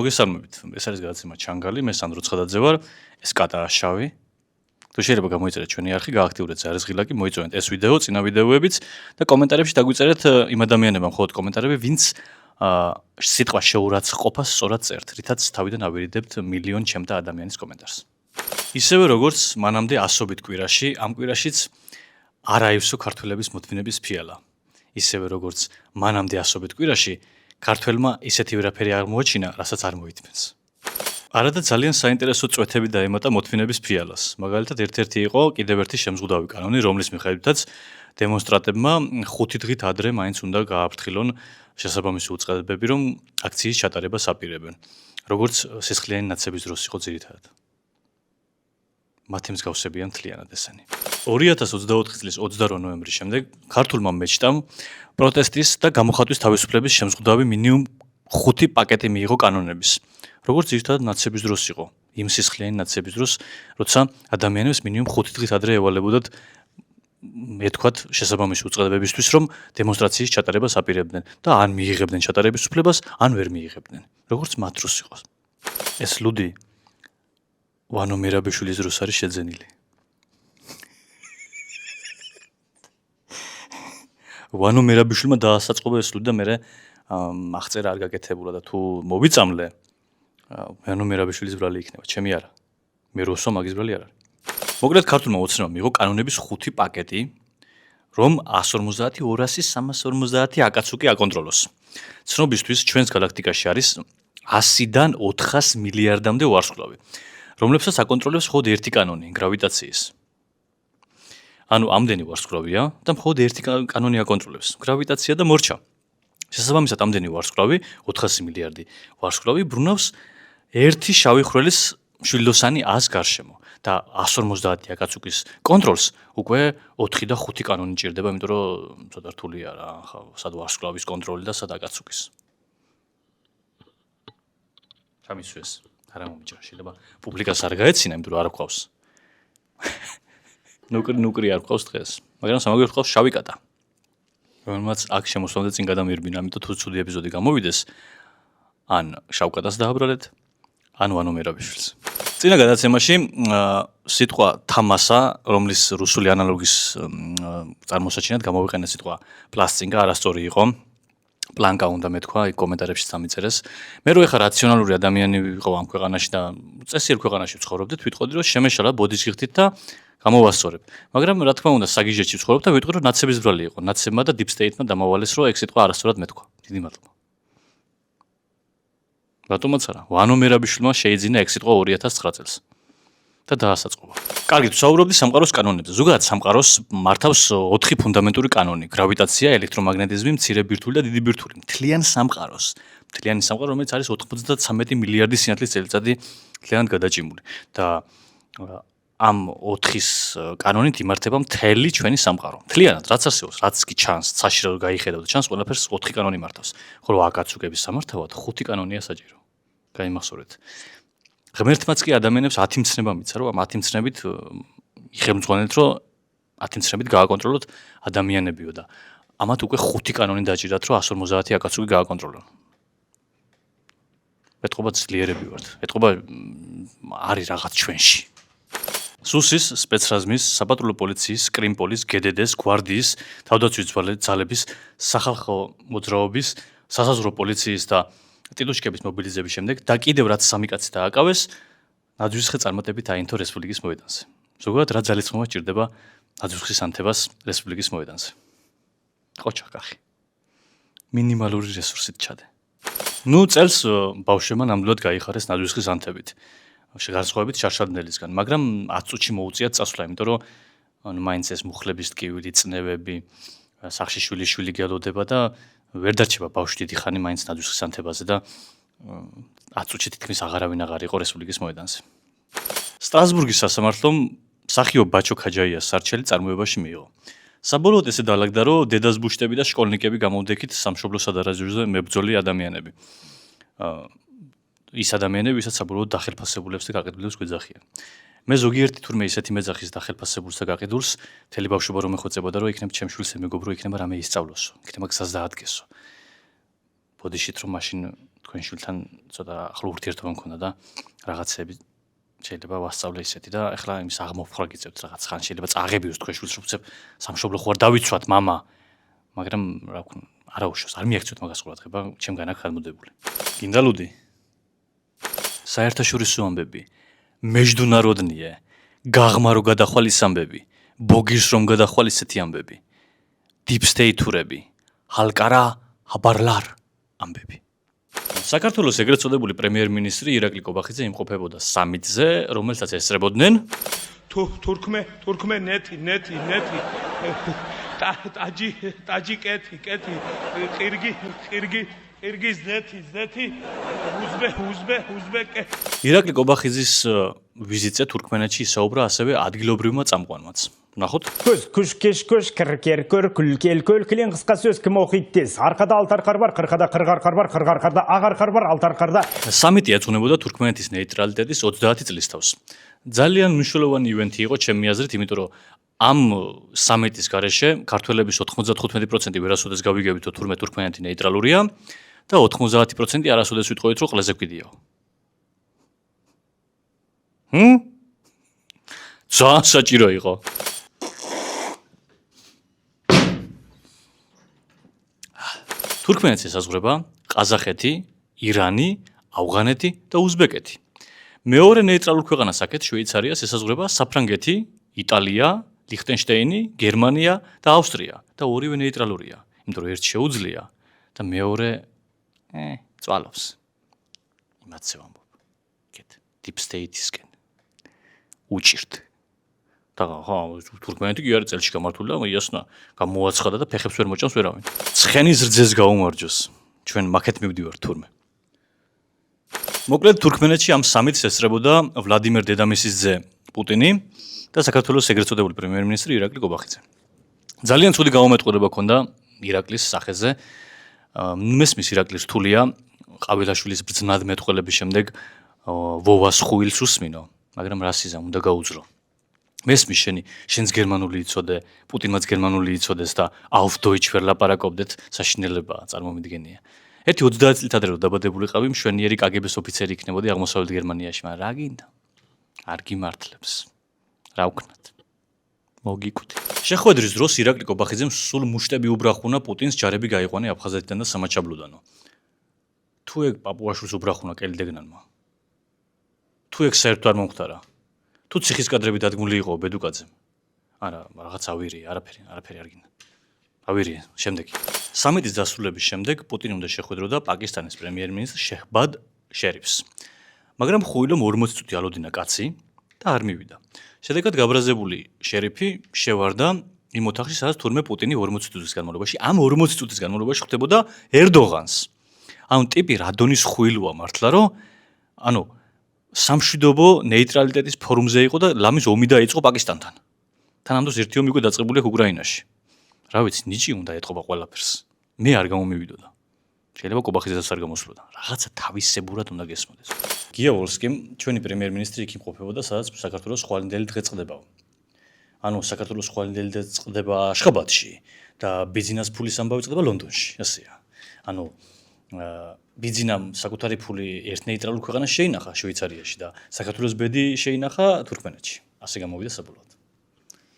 მოგესალმებით. ეს არის გადაცემა ჩანგალი, მე სანდრო ცხადაძე ვარ, ეს კატაა შავი. თუ შეიძლება გამოიწერეთ ჩვენი არხი, გააქტიურეთ ზარისღილაკი, მოიწონეთ ეს ვიდეო, წინა ვიდეოებიც და კომენტარებში დაგვიწერეთ იმ ადამიანებმა მხოლოდ კომენტარები, ვინც სიტყვა შეურაცხყოფას სწორად წერთ, რითაც თავიდან ავირიდებთ მილიონ ჩემთა ადამიანის კომენტარს. ისევე როგორც მანამდე ასობით კვირაში, ამ კვირაშიც არ აივსო ქართველების მოთმინების ფიალა. ისევე როგორც მანამდე ასობით კვირაში ქართველმა ისეთი ვერაფერი არ მოაჩინა, რასაც არ მოითმენს. არადა ძალიან საინტერესო წვეთები დაემატა მოთმინების ფიალას. მაგალითად, ერთ-ერთი იყო კიდევ ერთი შემზღუდავი კანონი, რომლის მიხედვითაც დემონსტრანტებმა 5 დღით ადრე მაინც უნდა გააფრთხილონ შესაბამისი უწყებები, რომ აქციის ჩატარებას აპირებენ. როგორც სისხლიანი ნაცების დროს იყო ძირითადად. მათი მსგავსებია მთლიანად ესენი. 2024 წლის 28 ნოემბრის შემდეგ ქართულმა მეჩტამ პროტესტის და გამოხატვის თავისუფლების შემზღუდავი მინიმუმ 5 პაკეტი მიიღო კანონების. როგორც ძირითადად ნაცების დროს იყო, იმ სისხლიანი ნაცების დროს, როცა ადამიანებს მინიმუმ 5 დღით ადრე ევალებოდათ ეთქვათ შესაბამისი უწყებებისთვის, რომ დემონსტრაციის ჩატარებას აპირებდნენ და ან მიიღებდნენ ჩატარების უფლებას, ან ვერ მიიღებდნენ. როგორც მათ დროს იყო. ეს ლუდი ვანო მერაბიშვილის დროს არის შეძენილი. ვანო მერაბიშვილმა დაასაწყობა ეს ლუდი და მე აღწერა არ გაკეთებულა და თუ მოვიწამლე ვანო მერაბიშვილის ბრალი იქნება, ჩემი არა. მე როსო მაგის ბრალი არ არის. მოკლედ ქართულმა ოცნებამ მიიღო კანონების 5 პაკეტი, რომ 150, 200, 350 აკაცუკი აკონტროლოს. ცნობისთვის ჩვენს galaktikაში არის 100-დან 400 მილიარდამდე ვარსკვლავი, რომლებსაც აკონტროლებს მხოლოდ ერთი კანონი, გრავიტაციის. ანუ ამდენი ვარსკვლავია და მხოლოდ ერთი კანონი აკონტროლებს, გრავიტაცია და მორჩა. შესაბამისად, ამდენი ვარსკვლავი, 400 მილიარდი ვარსკვლავი ბრუნავს ერთი შავი ხვრელის მშვილდოსანი ას გარშემო და 150 აკაცუკის კონტროლს უკვე 4 და 5 კანონი ჭირდება, იმიტომ რომ ცოტა რთულია რა, ხა, სად ვარსკვლავის კონტროლი და სად აკაცუკის. ჩამისვეს. არა მომიჭრა, შეიძლება პუბლიკას არ გაეცინა, იმიტომ რომ არ გვყავს. ნუკრი არ გვყავს დღეს, მაგრამ სამაგერ გვყავს შავი კატა. რომელმაც აქ შემოსვლამდე წინ გადამირბინა, ამიტომ თუ ცუდი ეპიზოდი გამოვიდეს, ან შავ კატას დააბრალეთ, ან ვანო მერაბიშვილს. წინა გადაცემაში სიტყვა თამასა, რომლის რუსული ანალოგის წარმოსაჩინად გამოვიყენე სიტყვა პლასტინკა, არასწორი იყო. პლანკა უნდა მეთქვა, იქ კომენტარებში წამიწერეს. მე რო ეხა რაციონალური ადამიანი ვიყო ამ ქვეყანაში და წესიერ ქვეყანაში ვცხოვრობდით, ვიტყოდი რომ შემეშალა ბოდიშხირთით და გამოვასწორებ. მაგრამ რა თქმა უნდა, საგიჟეთში ვცხოვრობ და ვიტყვი რომ ნაცების ბრალი იყო. ნაცებმა და deep state-მა დამავალეს რომ ეგ სიტყვა არასწორად მეთქვა. დიდი მადლობა. რატომაც არა, ვანო მერაბიშვილმა შეიძინა ეგ სიტყვა 2009 წელს და დაასაწყობა. კარგი, ვსაუბრობდი სამყაროს კანონებზე. ზოგადად სამყაროს მართავს 4 ფუნდამენტური კანონი: გრავიტაცია, ელექტრომაგნეტიზმი, მცირე ბირთვული და დიდი ბირთვული. მთლიან სამყაროს. მთლიანი სამყარო, რომელიც არის 93 მილიარდი სინათლის წელიწადი მთლიანად გადაჭიმული. და ამ 4-ის კანონით იმართება მთელი ჩვენი სამყარო. მთლიანად, რაც არსებობს, რაც კი ჩანს, ცაში რა გაიხედავ და ჩანს, ყველაფერს 4 კანონი მართავს. ხოლო აკაცუკების სამართავად 5 კანონია საჭირო. გაიმახსოვრეთ. ღმერთმაც კი ადამიანებს 10 მცნება მიცა, რომ ამ 10 მცნებით იხელმძღვანელთ, რომ 10 მცნებით გააკონტროლოთ ადამიანებიო და ამათ უკვე 5 კანონი დაჭირათ, რომ 150 აკაცუკი გააკონტროლონ. ეთყობა ძლიერები ვართ. ეთყობა არის რაღაც ჩვენში. სუსის, სპეცრაზმის, საპატრულო პოლიციის, კრიმპოლის, გედედეს, გვარდიის, თავდაცვის ძალების, სახალხო მოძრაობის, სასაზღვრო პოლიციის და ტიტუშკების მობილიზების შემდეგ და კიდევ რაც 3 კაცი დააკავეს, ნაძვისხე წარმატებით აინთო რესპუბლიკის მოედანზე. ზოგადად რა ძალისხმევა ჭირდება ნაძვისხის ანთებას რესპუბლიკის მოედანზე? ყოჩა კახი. მინიმალური რესურსით ჩადე. წელს ბავშვებმა ნამდვილად გაიხარეს ნაძვისხის ანთებით. განსხვავებით შარშანდელისგან, მაგრამ 10 წუთში მოუწიათ წასვლა, იმიტომ რომ მაინც ეს მუხლების ტკივილი, წნევები, სახში შვილი გელოდება და ვერ დარჩება ბავშვი დიდი ხანი მაინც ნაძვისხის ანთებაზე და 10 წუთში თითქმის აღარავინ აღარ იყო რესპუბლიკის მოედანზე. სტრასბურგის სასამართლომ მსახიობ ბაჩო ქაჯაიას სარჩელი წარმოებაში მიიღო. საბოლოოდ ესე დაალაგდა, რომ დედას ბუშტები და შკოლნიკები გამოვდექით სამშობლო სადარაჯოზე მებრძოლი ადამიანები. ის ადამიანები, ვისაც საბოლოოდ დახელფასებულებს და გაყიდულებს გვეძახიან. მე ზოგიერთი თურმე ისეთი მეძახის დახელფასებულს და გაყიდულს, მთელი ბავშვობა რომ ეხვეწებოდა, რომ იქნებ ჩემ შვილს ემეგობრო, იქნება რამე ისწავლოსო, იქნება გზას დაადგესო. ბოდიშით რომ მაშინ თქვენ შვილთან ცოტა ახლო ურთიერთობა მქონდა და რაღაცები შეიძლება ვასწავლე ისეთი და ეხლა იმის აღმოფხვრა გიწევთ რაღაც ხან შეიძლება წაღებიოს თქვენ შვილს რომ სამშობლო ხوار დავიცვათ мама მაგრამ რა ვქნა არა უშავს არ მიაქცევთ მაგას ყურადღება ჩემგან აქ გადმოდებული გინდა ლუდი საერთაშორისო ამბები მეჯდუნაროდნიე გაღმა რო გადახვალის ამბები ბოგირს რომ გადახვალ ისეთი ამბები deep state-ურები ჰალკარა ჰაბარლარ ამბები საქართველოს ეგრეთ წოდებული პრემიერ-მინისტრი ირაკლი კობახიძე იმყოფებოდა სამიტზე რომელსაც ესწრებოდნენ თურქმე ნეთი ტაჯიკეთი ყირგიზ ზეთი უზბეკე ირაკლი კობახიძის ვიზიტზე თურქმენეთში ისაუბრა ასევე ადგილობრივმა წამყვანმაც ნახოთ күш кіркер-көр күлкел-көл кілең қысқа сөз кім оқиды тез арқада алты арқар бар қырқада қырық арқар бар қырық арқарда ақ арқар бар алты арқарда სამიტი ეძღვნებოდა თურქმენეთის ნეიტრალიტეტის 30 წლის თავს ძალიან მნიშვნელოვანი ივენთი იყო ჩემი აზრით იმიტომ რომ ამ სამიტის გარეშე ქართველების 95% ვერასოდეს გავიგებთ რომ თურქმენეთი ნეიტრალურია და 90% არასოდეს ვიტყოდით რომ ყლეზე გვიდიაო ძალიან საჭირო იყო თურქმენეთს ესაზღვრება ყაზახეთი, ირანი, ავღანეთი და უზბეკეთი. მეორე ნეიტრალურ ქვეყანას აქეთ შვეიცარიას ესაზღვრება საფრანგეთი, იტალია, ლიხტენშტეინი, გერმანია და ავსტრია და ორივე ნეიტრალურია. იმიტომ რომ ერთ შეუძლია და მეორე წვალობს. იმათზე ვამბობ. კეთ, deep state-ისკენ. უჭირთ. და ხო, თურქმენეთი კი არის წელში გამართული და იასნა გამოაცხადა და ფეხებს ვერ მოჭამს ვერავინ. ცხენის რძეს გაუმარჯოს. ჩვენ მაქეთ მივდივართ თურმე. მოკლედ თურქმენეთში ამ სამიტს ესწრებოდა ვლადიმერ დედამისის ძე პუტინი და საქართველოს ეგრეთ წოდებული პრემიერ-მინისტრი ირაკლი კობახიძე. ძალიან ცუდი გამომეტყველება ჰქონდა ირაკლის სახეზე. მესმის ირაკლის რთულია ყავილაშვილის ბრძნად მეტყველების შემდეგ ვოვას ხუილს უსმინო, მაგრამ რასიზამ უნდა გაუძრო. მესმის შენს გერმანული იცოდე, პუტინმაც გერმანული იცოდეს და auf Deutsch ვერ ლაპარაკობდეთ, საშინელებაა, წარმომიდგენია. ერთი 30 წლით ადრე დაბადებულიყავი მშვენიერი კგბ-ს ოფიცერი იქნებოდი აღმოსავლეთ გერმანიაში, მაგრამ რა გინდა? არ გიმართლებს. რა ვქნათ? მოგიკვდი. შეხვედრის დროს ირაკლი კობახიძემ სულ მუშტები უბრახუნა პუტინს ჯარები გაიყვანა აფხაზეთიდან და სამაჩაბლოდანო. თუ ეგ პაპუაშვილს უბრახუნა კელდეგნანმა. თუ ეგ საერთოდ არ მომختარა. თუ ციხის კადრები დადგმული იყო ბედუკაძემ. არა, რაღაც ავირია, არაფერი არ გინდა. ავირია, შემდეგი. სამიტის დასრულების შემდეგ პუტინი უნდა შეხვედროდა პაკისტანის პრემიერ-მინისტრ შეჰბად შერიფს. მაგრამ ხუილომ 40 წუთი ალოდინა კაცი და არ მივიდა. შედეგად გაბრაზებული შერიფი შევარდა იმ ოთახში, სადაც თურმე პუტინი 40 წუთის განმავლობაში, ამ 40 წუთის განმავლობაში ხვდებოდა ერდოღანს. ანუ ტიპი რადონის ხუილოა მართლა, რომ ანუ სამშვიდობო ნეიტრალიტეტის ფორუმზე იყო და ლამის ომი დაიწყო პაკისტანთან. თან ამ დროს ერთი ომი უკვე დაწყებული აქვს უკრაინაში. რა ვიცი, ნიჭი უნდა ეტყობა ყველაფერს. მე არ გამომივიდოდა. შეიძლება კობახიძესაც არ გამოსვლოდა. რაღაცა თავისებურად უნდა გესმოდეს. გია ვოლსკიმ, ჩვენი პრემიერ-მინისტრი იქ იმყოფებოდა, სადაც საქართველოს ხვალინდელი დღე წყდებაო. ანუ საქართველოს ხვალინდელი დღე წყდება აშხაბადში და ბიზნეს ფულის ამბავი წყდება ლონდონში, ასეა. ანუ ბიზნამ საკუთარი ფული ერთ ნეიტრალურ ქვეყანას შეინახა შვეიცარიაში და საქართველოს ბედი შეინახა თურქმენეთში. ასე გამოვიდა საბოლოოდ.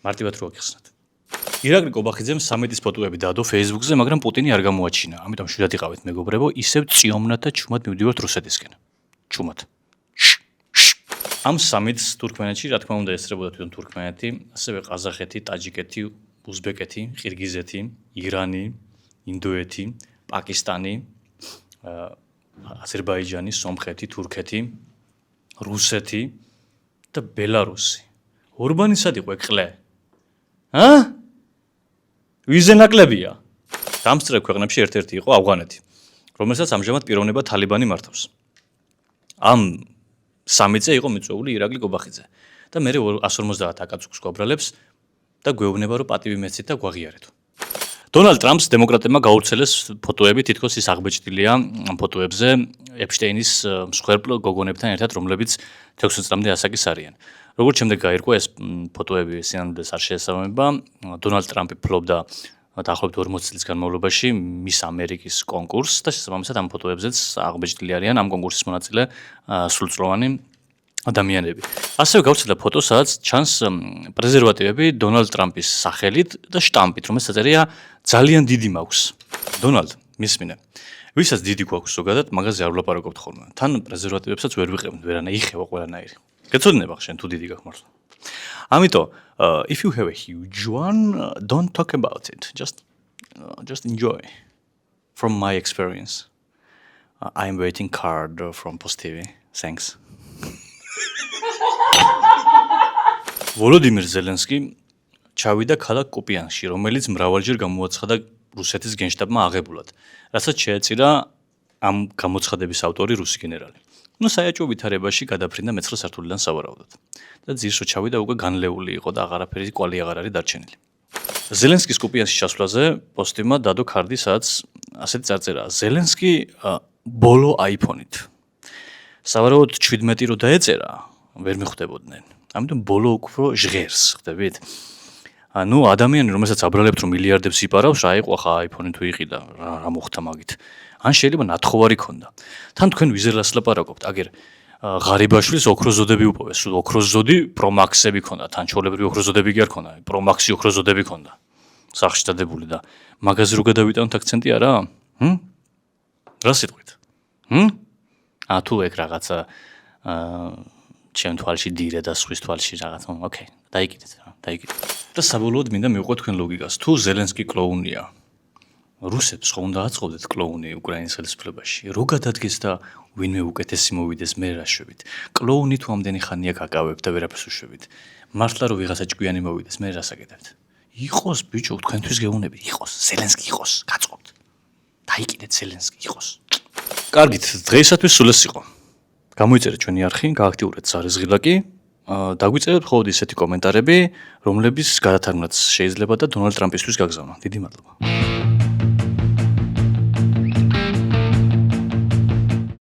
მარტივად რო გიხსნათ. ირაკლი კობახიძემ სამიტის ფოტოები დაადო Facebook-ზე, მაგრამ პუტინი არ გამოაჩინა. ამიტომ შვიდად იყავით მეგობრებო, ისევ წიომნად და ჩუმად მივდივართ რუსეთისკენ. ჩუმად. ამ სამიტს თურქმენეთში, რა თქმა უნდა, ესწრებოდა თვითონ თურქმენეთი, ასევე ყაზახეთი, ტაჯიკეთი, უზბეკეთი, ყირგიზეთი, ირანი, ინდოეთი, პაკისტანი, აზერბაიჯანი, სომხეთი, თურქეთი, რუსეთი და ბელარუსი. ორბანი სად იყო ეკლე? ვიზე ნაკლებია. დამსწრე ქვეყნებში ერთ-ერთი იყო ავღანეთი, რომელსაც ამჟამად პიროვნება თალიბანი მართავს. ამ სამიტზე იყო მიწვეული ირაკლი კობახიძე და მე 150 აკაცუკს გვაბრალებს და გვეუბნება რომ პატივი მეცით და გვაღიარეთო. დონალდ ტრამპს დემოკრატებმა გაურცელეს ფოტოები, თითქოს ის აღბეჭდილია ამ ფოტოებზე ეპშტეინის მსხვერპლ გოგონებთან ერთად, რომლებიც 16 წლამდე ასაკის არიან. როგორც შემდეგ გაირკვა ეს ფოტოები სინამდვილეს არ შეესაბამება, დონალდ ტრამპი ფლობდა დაახლოებით 40 წლის განმავლობაში მის ამერიკის კონკურსს და შესაბამისად ამ ფოტოებზეც აღბეჭდილი არიან ამ კონკურსის მონაწილე სრულწლოვანი ადამიანები. ასევე გავცელა ფოტო, სადაც ჩანს პრეზერვატივები დონალდ ტრამპის სახელით და შტამპით, რომელსაც აწერია ძალიან დიდი მაქვს. დონალდ, მისმინე. ვისაც დიდი გვაქვს ზოგადად, მაგაზე არ ვლაპარაკობთ ხოლმე. თან პრეზერვატივებსაც ვერ ვიყებთ, ვერანა იხევა ყველანაირი. გეცოდინება ხშენ თუ დიდი გაქვს მართლა. ამიტომ, if you have a huge one, don't talk about it. Just enjoy. From my experience. I am waiting card from Post TV. Thanks. ვოლოდიმირ ზელენსკი ჩავიდა ქალაქ კუპიანსში, რომელიც მრავალჯერ გამოაცხადა რუსეთის გენშტაბმა აღებულად, რასაც შეეწირა ამ გამოცხადების ავტორი რუსი გენერალი. საეჭვო ვითარებაში გადაფრინდა მე-9 სართულიდან სავარაუდოდ. და ძირშო ჩავიდა უკვე განლეული იყო და აღარაფერი კვალი აღარ არის დარჩენილი. ზელენსკის კუპიანსში ჩასვლაზე პოსტივმა დადო ქარდი, სადაც ასეთი წარწერაა: ზელენსკი ბოლო აიფონით. სავარაუდოდ 17 რო დაეწერა, ვერ მიხვდებოდნენ. ამიტომ ბოლო უფრო ჟღერს, ხდებით? ადამიანი, რომელსაც აბრალებთ, რომ მილიარდებს იპარავს, რა იყო ხა აიფონი თუ იყიდა, რა მოხდა მაგით. ან შეიძლება ნათხოვარი ქონდა. თან თქვენ ვიზერლას ლაპარაკობთ, აგერ ღარიბაშვილის ოქროზოდები უპოვეს, ოქროზოდი პრომაქსები ქონდა, თან ჩოლებრივი ოქროზოდები კი არ ქონდა, პრომაქსი ოქროზოდები ქონდა. სახში დადებული და მაგაზე რო გადავიტანოთ აქცენტი არა? რა სიტყვით? თუ ეგ რაღაცა ჩემ თვალში დირე და სხვის თვალში რაღაც, ოკეი, დაიგიდეთ. და საბოლოოდ მინდა მივყვეთ თქვენ ლოგიკას. თუ ზელენსკი კლოუნია, რუსებს ხო უნდა აწყობდეთ კლოუნი უკრაინის ხელისუფლებაში? რო გადადგეს და ვინმე უკეთესი მოვიდეს, მე რა შვებით? კლოუნი თუ ამდენი ხანია გაკავებთ და ვერაფერს უშვებით. მართლა რო ვიღაცა ჭკვიანი მოვიდეს, მე რას აკეთებთ? იყოს ბიჭო, თქვენთვის გეუბნები, იყოს, ზელენსკი იყოს, გაწყობთ. დაიკიდეთ ზელენსკი იყოს. კარგით, დღეისათვის სულ ეს იყო. გამოიწერეთ ჩვენი არხი, გააქტიურეთ ზარიზღილაკი, დაგვიწერეთ მხოლოდ ისეთი კომენტარები, რომლების გადათარგმნაც შეიძლება და დონალდ ტრამპისთვის გაგზავნა. დიდი მადლობა.